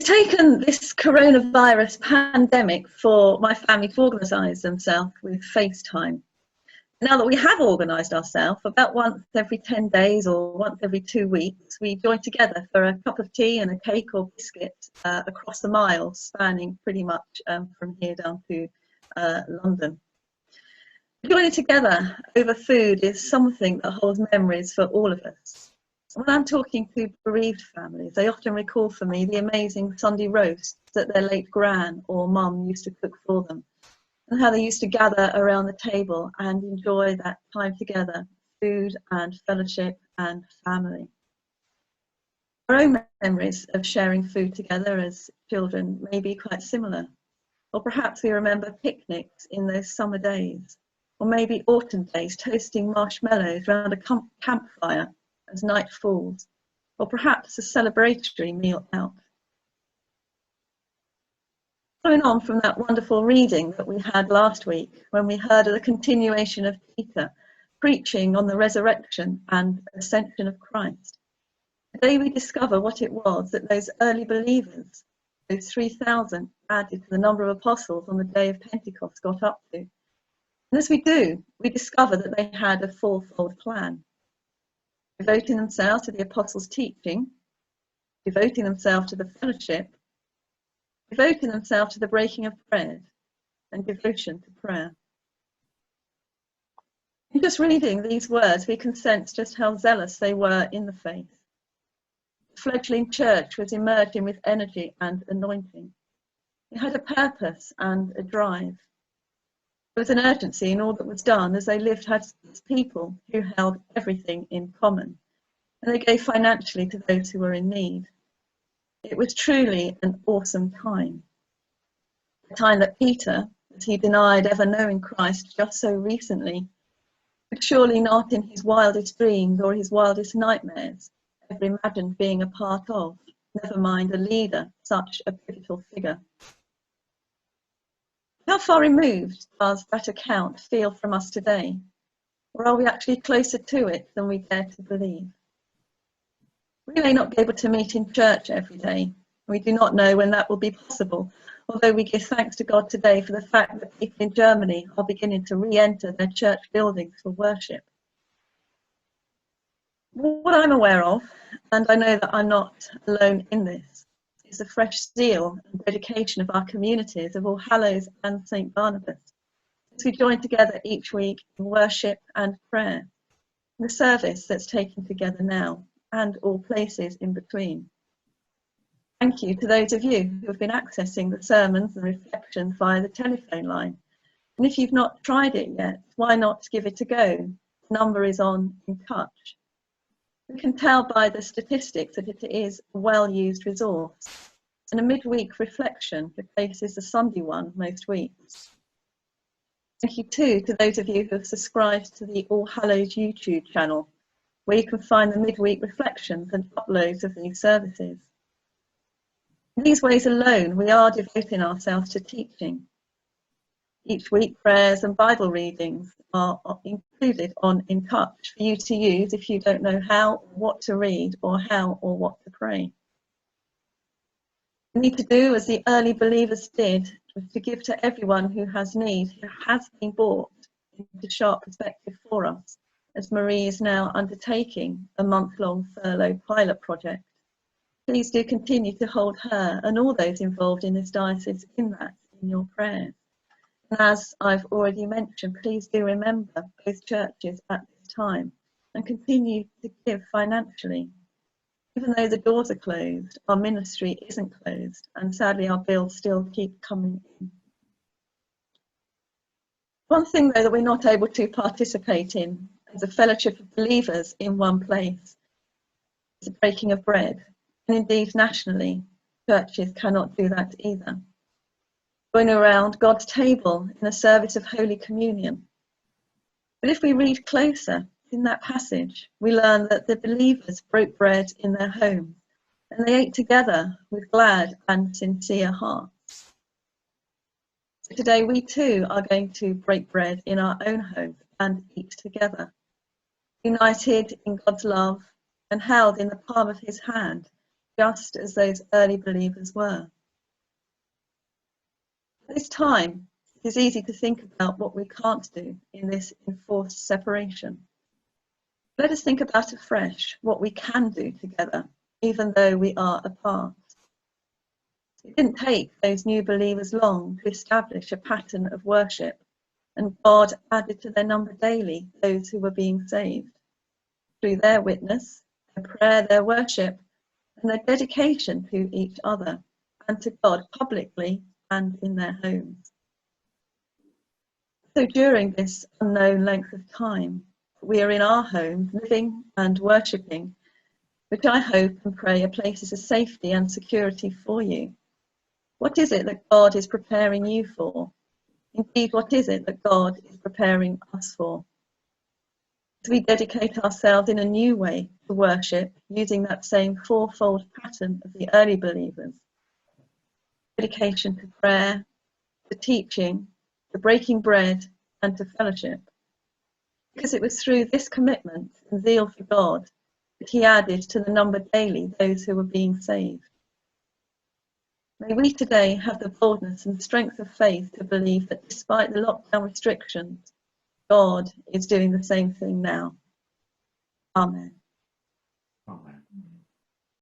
taken this coronavirus pandemic for my family to organise themselves with FaceTime. Now that we have organised ourselves, about once every 10 days or once every 2 weeks, we join together for a cup of tea and a cake or biscuit across the mile, spanning pretty much from here down to London. Joining together over food is something that holds memories for all of us. When I'm talking to bereaved families, they often recall for me the amazing Sunday roasts that their late gran or mum used to cook for them, and how they used to gather around the table and enjoy that time together, food and fellowship and family. Our own memories of sharing food together as children may be quite similar, or perhaps we remember picnics in those summer days, or maybe autumn days toasting marshmallows round a campfire as night falls, or perhaps a celebratory meal out. Following on from that wonderful reading that we had last week, when we heard of the continuation of Peter preaching on the resurrection and ascension of Christ, today we discover what it was that those early believers, those 3,000 added to the number of apostles on the day of Pentecost, got up to. And as we do, we discover that they had a fourfold plan: devoting themselves to the apostles' teaching, devoting themselves to the fellowship, devoting themselves to the breaking of bread, and devotion to prayer. In just reading these words, we can sense just how zealous they were in the faith. The fledgling church was emerging with energy and anointing. It had a purpose and a drive. There was an urgency in all that was done, as they lived as people who held everything in common, and they gave financially to those who were in need. It was truly an awesome time. A time that Peter, as he denied ever knowing Christ just so recently, could surely not in his wildest dreams or his wildest nightmares ever imagined being a part of, never mind a leader, such a pivotal figure. How far removed does that account feel from us today? Or are we actually closer to it than we dare to believe? We may not be able to meet in church every day. We do not know when that will be possible, although we give thanks to God today for the fact that people in Germany are beginning to re-enter their church buildings for worship. What I'm aware of, and I know that I'm not alone in this, is the fresh zeal and dedication of our communities of All Hallows and St. Barnabas, as we join together each week in worship and prayer, the service that's taking together now, and all places in between. Thank you to those of you who have been accessing the sermons and reflections via the telephone line. And if you've not tried it yet, why not give it a go? The number is on In Touch. We can tell by the statistics that it is a well-used resource, and a midweek reflection replaces the Sunday one most weeks. Thank you too to those of you who have subscribed to the All Hallows YouTube channel, where you can find the midweek reflections and uploads of these services. In these ways alone, we are devoting ourselves to teaching. Each week, prayers and Bible readings are included on In Touch for you to use if you don't know how or what to read, or how or what to pray. We need to do as the early believers did, was to give to everyone who has need, who has been brought into sharp perspective for us, as Marie is now undertaking a month-long furlough pilot project. Please do continue to hold her and all those involved in this diocese in your prayers. And as I've already mentioned, please do remember both churches at this time and continue to give financially. Even though the doors are closed, our ministry isn't closed, and sadly our bills still keep coming in. One thing though that we're not able to participate in as a fellowship of believers in one place is the breaking of bread. And indeed nationally, churches cannot do that either. Going around God's table in a service of Holy Communion. But if we read closer in that passage, we learn that the believers broke bread in their homes, and they ate together with glad and sincere hearts. So today we too are going to break bread in our own homes and eat together, united in God's love and held in the palm of his hand, just as those early believers were. At this time, it is easy to think about what we can't do in this enforced separation. Let us think about afresh what we can do together, even though we are apart. It didn't take those new believers long to establish a pattern of worship, and God added to their number daily those who were being saved through their witness, their prayer, their worship, and their dedication to each other and to God publicly and in their homes. So during this unknown length of time, we are in our homes living and worshipping, which I hope and pray are places of safety and security for you. What is it that God is preparing you for? Indeed, what is it that God is preparing us for? As we dedicate ourselves in a new way to worship, using that same fourfold pattern of the early believers: dedication to prayer, to teaching, to breaking bread, and to fellowship. Because it was through this commitment and zeal for God that he added to the number daily those who were being saved. May we today have the boldness and strength of faith to believe that despite the lockdown restrictions, God is doing the same thing now. Amen. Amen.